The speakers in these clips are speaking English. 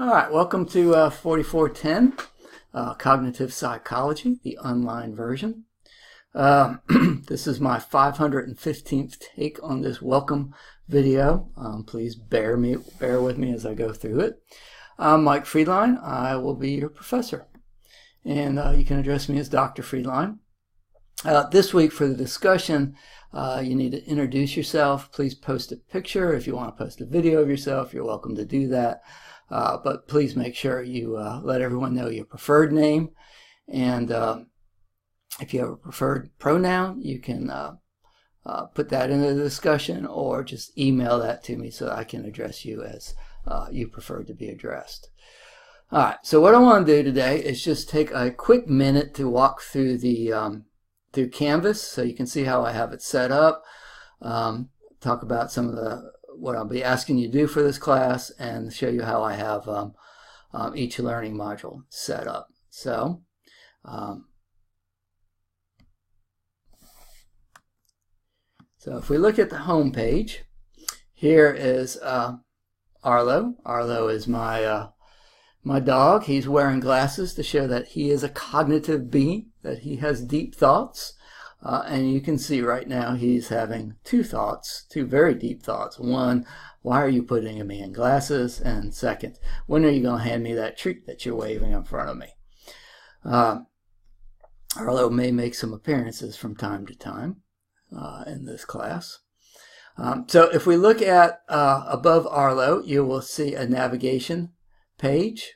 All right, welcome to 4410, Cognitive Psychology, the online version. This is my 515th take on this welcome video. Please bear with me as I go through it. I'm Mike Friedline. I will be your professor, and you can address me as Dr. Friedline. This week for the discussion, you need to introduce yourself. Please post a picture. If you want to post a video of yourself, you're welcome to do that. But please make sure you let everyone know your preferred name, and if you have a preferred pronoun, you can put that into the discussion, or just email that to me so that I can address you as you prefer to be addressed. All right, so what I want to do today is just take a quick minute to walk through the through Canvas so you can see how I have it set up, talk about some of what I'll be asking you to do for this class, and show you how I have each learning module set up. So if we look at the home page, here is Arlo. Arlo is my dog. He's wearing glasses to show that he is a cognitive being, that he has deep thoughts. And you can see right now he's having two very deep thoughts. One, why are you putting me in glasses? And second, when are you going to hand me that treat that you're waving in front of me? Arlo may make some appearances from time to time in this class. So if we look at above Arlo, you will see a navigation page.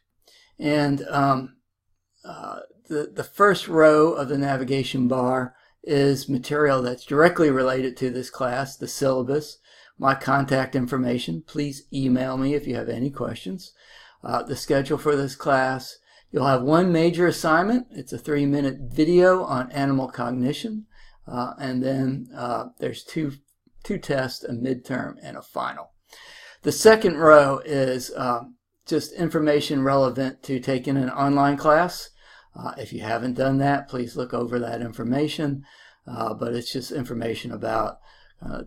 And the first row of the navigation bar is material that's directly related to this class, the syllabus, my contact information. Please email me if you have any questions. The schedule for this class. You'll have one major assignment. It's a 3-minute video on animal cognition. And then there's two tests, a midterm and a final. The second row is just information relevant to taking an online class. If you haven't done that, please look over that information. But it's just information about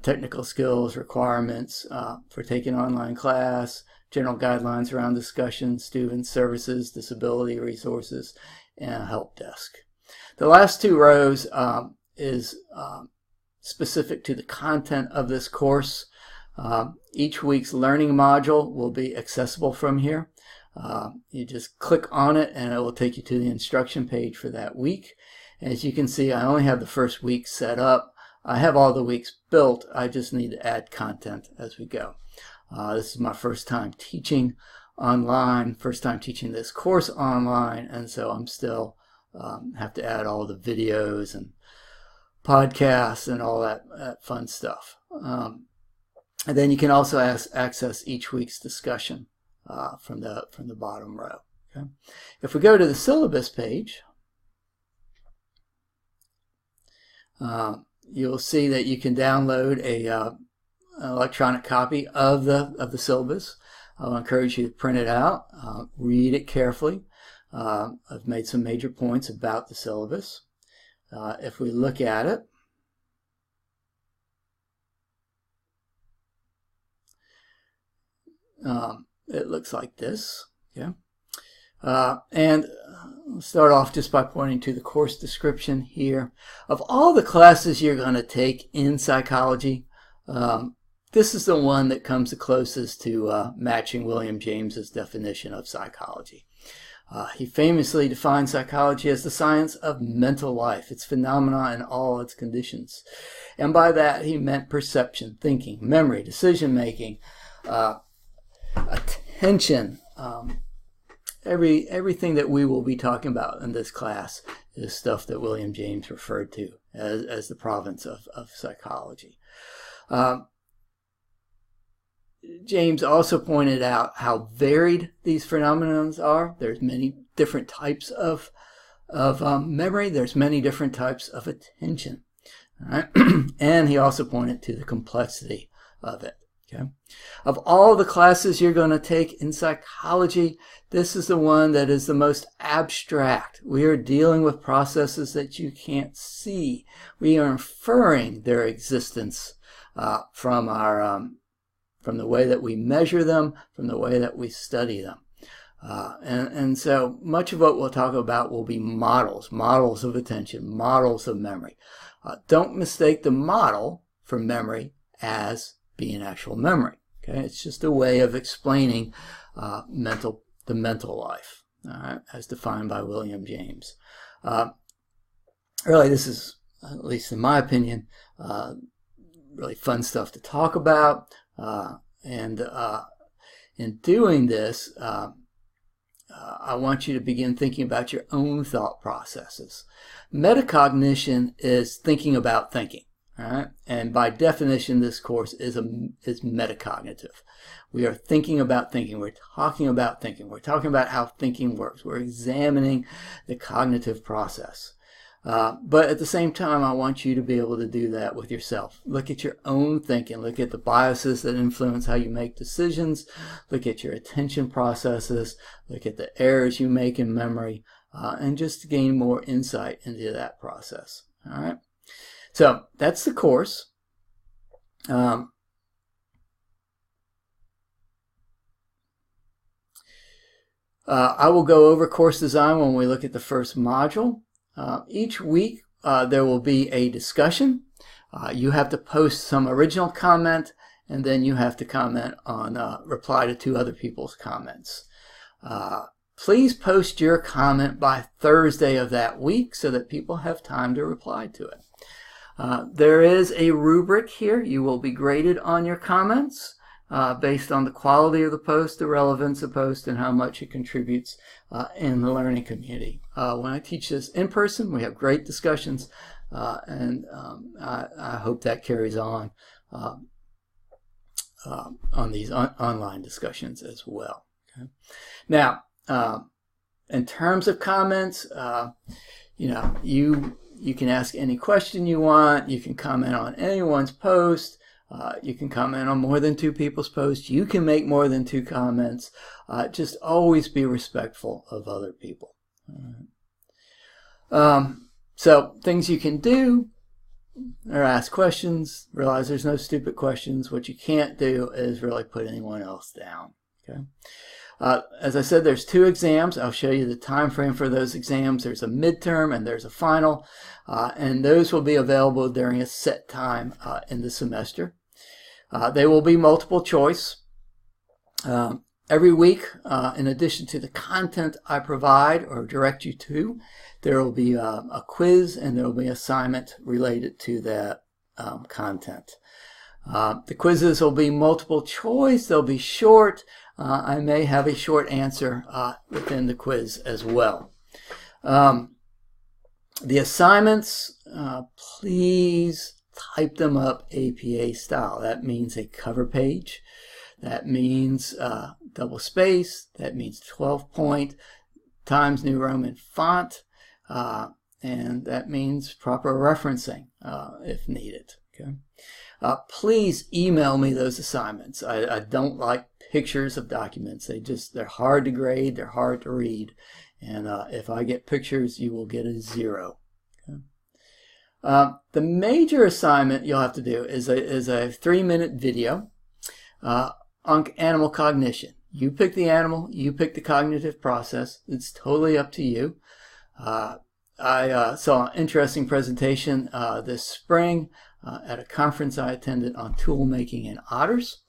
technical skills, requirements for taking an online class, general guidelines around discussion, student services, disability resources, and a help desk. The last two rows is specific to the content of this course. Each week's learning module will be accessible from here. You just click on it and it will take you to the instruction page for that week. As you can see, I only have the first week set up. I have all the weeks built. I just need to add content as we go. This is my first time teaching online, first time teaching this course online, and so I'm still have to add all the videos and podcasts and all that fun stuff. And then you can also access each week's discussion from the bottom row. Okay? If we go to the syllabus page, you'll see that you can download an electronic copy of the syllabus. I'll encourage you to print it out, read it carefully. I've made some major points about the syllabus. If we look at it, it looks like this. Okay? And I'll start off just by pointing to the course description here. Of all the classes you're going to take in psychology, this is the one that comes the closest to matching William James's definition of psychology. He famously defined psychology as the science of mental life, its phenomena and all its conditions. And by that he meant perception, thinking, memory, decision-making, attention. Everything that we will be talking about in this class is stuff that William James referred to as the province of psychology. James also pointed out how varied these phenomena are. There's many different types of memory. There's many different types of attention. All right? And he also pointed to the complexity of it. Okay. Of all the classes you're going to take in psychology, this is the one that is the most abstract. We are dealing with processes that you can't see. We are inferring their existence from the way that we measure them, from the way that we study them. And so much of what we'll talk about will be models of attention, models of memory. Don't mistake the model for memory as being actual memory. Okay, it's just a way of explaining the mental life, all right, as defined by William James. Really, this is, at least in my opinion, really fun stuff to talk about. And in doing this, I want you to begin thinking about your own thought processes. Metacognition is thinking about thinking. All right? And by definition, this course is metacognitive. We are thinking about thinking. We're talking about thinking. We're talking about how thinking works. We're examining the cognitive process. But at the same time, I want you to be able to do that with yourself. Look at your own thinking. Look at the biases that influence how you make decisions. Look at your attention processes. Look at the errors you make in memory, and just gain more insight into that process. All right. So that's the course. I will go over course design when we look at the first module. Each week there will be a discussion. You have to post some original comment, and then you have to comment on, reply to 2 other people's comments. Please post your comment by Thursday of that week so that people have time to reply to it. There is a rubric here. You will be graded on your comments based on the quality of the post, the relevance of the post, and how much it contributes in the learning community. When I teach this in person, we have great discussions, and I hope that carries on these online discussions as well. Okay? Now, in terms of comments, you can ask any question you want. You can comment on anyone's post. You can comment on more than 2 people's posts. You can make more than 2 comments. Just always be respectful of other people. So things you can do are ask questions. Realize there's no stupid questions. What you can't do is really put anyone else down. Okay. As I said, there's 2 exams. I'll show you the time frame for those exams. There's a midterm and there's a final, and those will be available during a set time in the semester. They will be multiple choice. Every week, in addition to the content I provide or direct you to, there will be a quiz and there will be an assignment related to that content. The quizzes will be multiple choice. They'll be short. I may have a short answer within the quiz as well. The assignments, please type them up APA style. That means a cover page. That means double space. That means 12-point Times New Roman font. And that means proper referencing if needed. Okay. Please email me those assignments. I don't like pictures of documents. They're hard to grade, they're hard to read, and if I get pictures, you will get a 0. Okay? The major assignment you'll have to do is a 3-minute video on animal cognition. You pick the animal, you pick the cognitive process. It's totally up to you. I saw an interesting presentation this spring at a conference I attended on tool making in otters.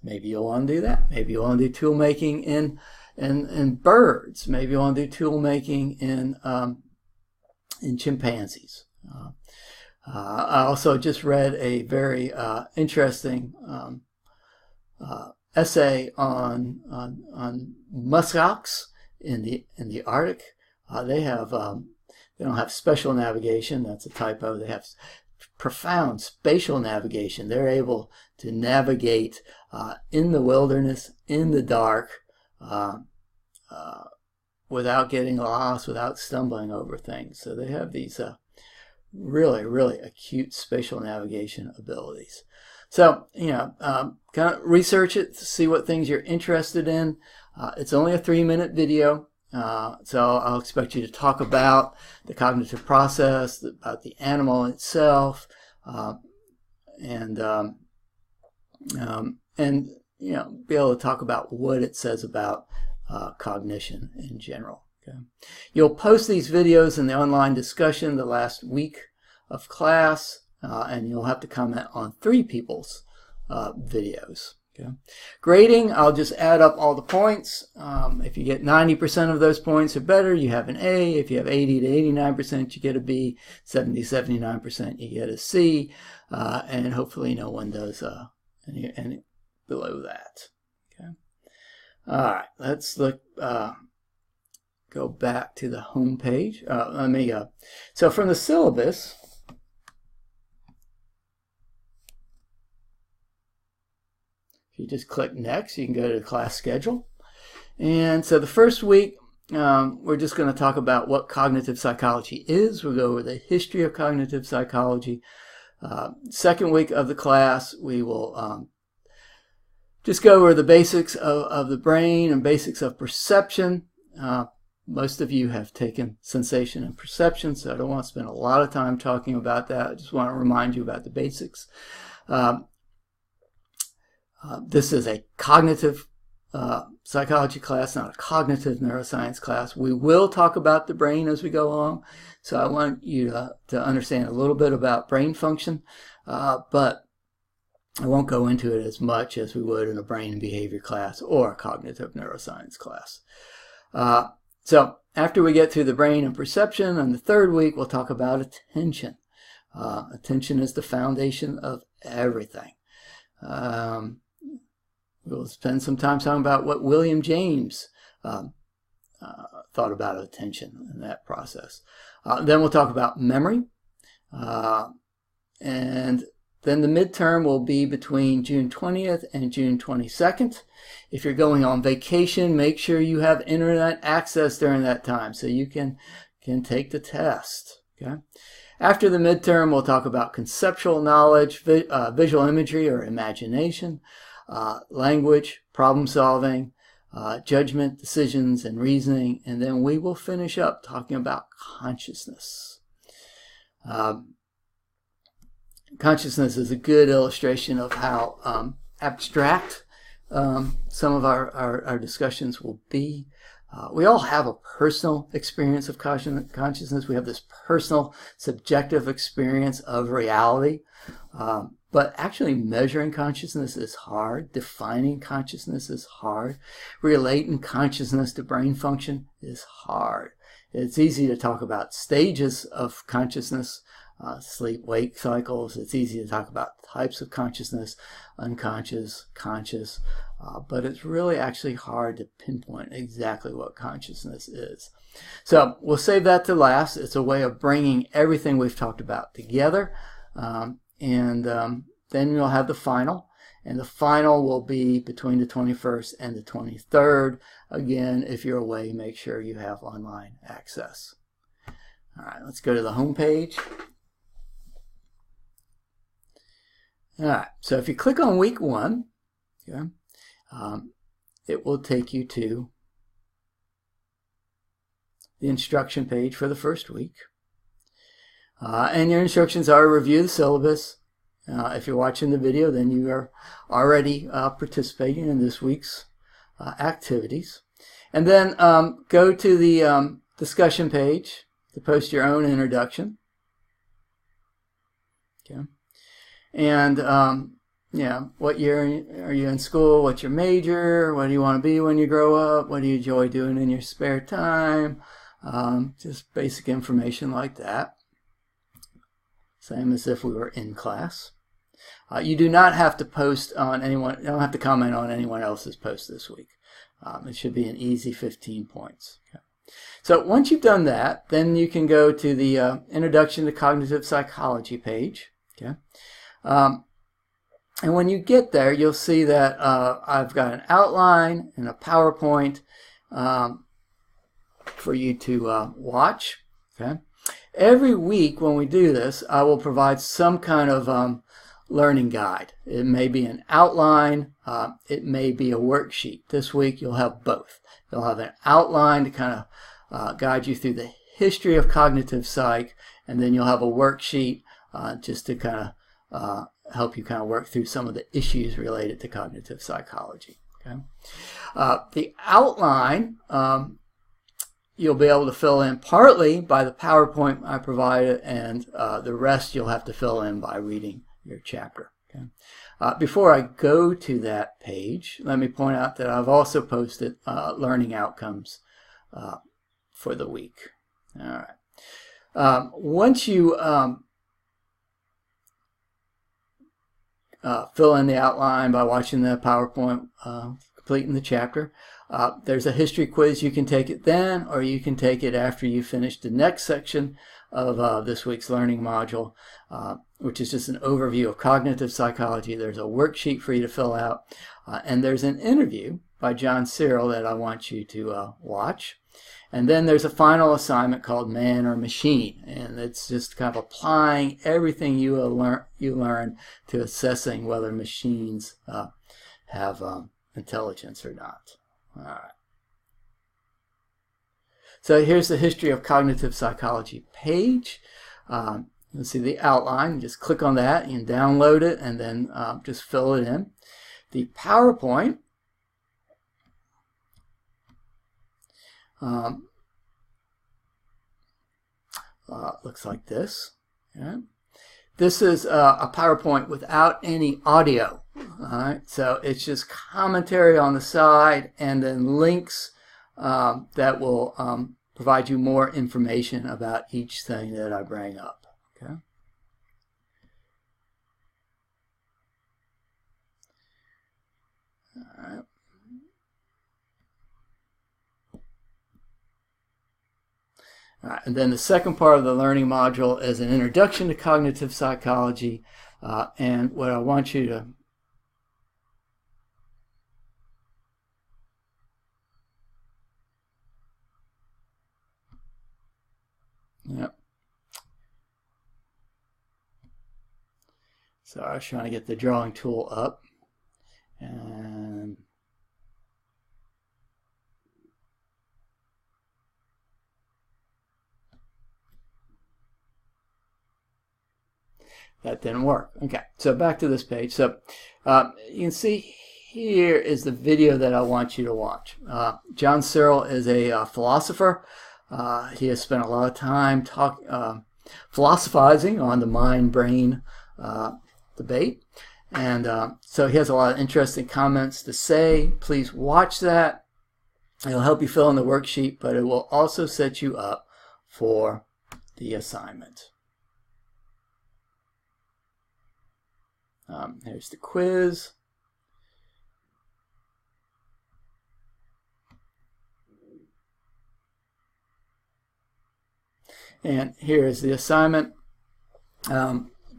Maybe you'll want to do that. Maybe you'll want to do tool making in birds. Maybe you'll want to do tool making in chimpanzees. I also just read a very interesting essay on muskox in the Arctic. They don't have special navigation. That's a typo. They have profound spatial navigation. They're able to navigate in the wilderness, in the dark, without getting lost, without stumbling over things. So they have these really, really acute spatial navigation abilities. So, kind of research it to see what things you're interested in. It's only a 3-minute video. So I'll expect you to talk about the cognitive process, about the animal itself, and be able to talk about what it says about cognition in general. Okay. You'll post these videos in the online discussion the last week of class, and you'll have to comment on 3 people's videos. Okay. Grading, I'll just add up all the points. If you get 90% of those points or better, you have an A. If you have 80 to 89%, you get a B. 70 to 79%, you get a C. And hopefully no one does any below that. Okay. All right, let's look. Go back to the home page. So from the syllabus, if you just click next, you can go to the class schedule. And so the first week, we're just going to talk about what cognitive psychology is. We'll go over the history of cognitive psychology. Second week of the class, we will just go over the basics of the brain and basics of perception. Most of you have taken sensation and perception, so I don't want to spend a lot of time talking about that. I just want to remind you about the basics. This is a cognitive psychology class, not a cognitive neuroscience class. We will talk about the brain as we go along, so I want you to understand a little bit about brain function, but I won't go into it as much as we would in a brain and behavior class or a cognitive neuroscience class. So after we get through the brain and perception, on the third week, we'll talk about attention. Attention is the foundation of everything. We'll spend some time talking about what William James thought about attention in that process. Then we'll talk about memory. And then the midterm will be between June 20th and June 22nd. If you're going on vacation, make sure you have internet access during that time so you can take the test. Okay. After the midterm, we'll talk about conceptual knowledge, visual imagery or imagination, language, problem solving, judgment, decisions, and reasoning. And then we will finish up talking about consciousness. Consciousness is a good illustration of how abstract some of our discussions will be. We all have a personal experience of consciousness. We have this personal, subjective experience of reality. But actually measuring consciousness is hard. Defining consciousness is hard. Relating consciousness to brain function is hard. It's easy to talk about stages of consciousness, sleep-wake cycles. It's easy to talk about types of consciousness, unconscious, conscious, but it's really actually hard to pinpoint exactly what consciousness is. So we'll save that to last. It's a way of bringing everything we've talked about together, and then we'll have the final. And the final will be between the 21st and the 23rd. Again, if you're away, make sure you have online access. All right, let's go to the home page. All right, so if you click on week 1, okay, it will take you to the instruction page for the first week. And your instructions are review the syllabus. If you're watching the video, then you are already participating in this week's activities. And then go to the discussion page to post your own introduction. Okay. And what year are you in school? What's your major? What do you want to be when you grow up? What do you enjoy doing in your spare time? Just basic information like that. Same as if we were in class. You do not have to post on anyone. You don't have to comment on anyone else's post this week. It should be an easy 15 points. Okay. So once you've done that, then you can go to the Introduction to Cognitive Psychology page. Okay. And when you get there, you'll see that I've got an outline and a PowerPoint for you to watch. Okay. Every week when we do this, I will provide some kind of learning guide. It may be an outline. It may be a worksheet. This week you'll have both. You'll have an outline to kind of guide you through the history of cognitive psych, and then you'll have a worksheet just to kind of help you kind of work through some of the issues related to cognitive psychology. Okay? The outline you'll be able to fill in partly by the PowerPoint I provided, and the rest you'll have to fill in by reading your chapter. Okay? Before I go to that page, let me point out that I've also posted learning outcomes for the week. All right. Once you fill in the outline by watching the PowerPoint, completing the chapter, there's a history quiz. You can take it then, or you can take it after you finish the next section of this week's learning module, which is just an overview of cognitive psychology. There's a worksheet for you to fill out, and there's an interview by John Searle that I want you to watch. And then there's a final assignment called Man or Machine, and it's just kind of applying everything you learn to assessing whether machines have intelligence or not. All right. So here's the history of cognitive psychology page. You'll see the outline. Just click on that and download it, and then just fill it in. The PowerPoint looks like this. Okay. This is a PowerPoint without any audio. All right, so it's just commentary on the side and then links that will provide you more information about each thing that I bring up. Okay. All right. All right, and then the second part of the learning module is an introduction to cognitive psychology, and what I want you to So I was trying to get the drawing tool up, and that didn't work. Okay, so back to this page. So you can see here is the video that I want you to watch. John Searle is a philosopher. He has spent a lot of time philosophizing on the mind-brain debate, and so he has a lot of interesting comments to say. Please watch that. It'll help you fill in the worksheet, but it will also set you up for the assignment. Here's the quiz. And here is the assignment.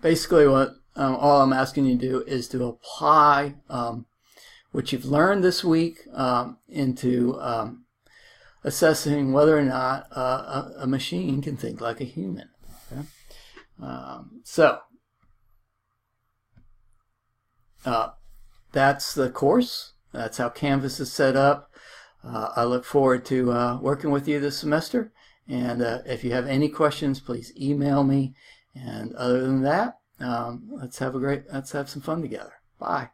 Basically what all I'm asking you to do is to apply what you've learned this week into assessing whether or not a machine can think like a human. Okay? That's the course. That's how Canvas is set up. I look forward to working with you this semester. And if you have any questions, please email me. And other than that, let's have some fun together. Bye.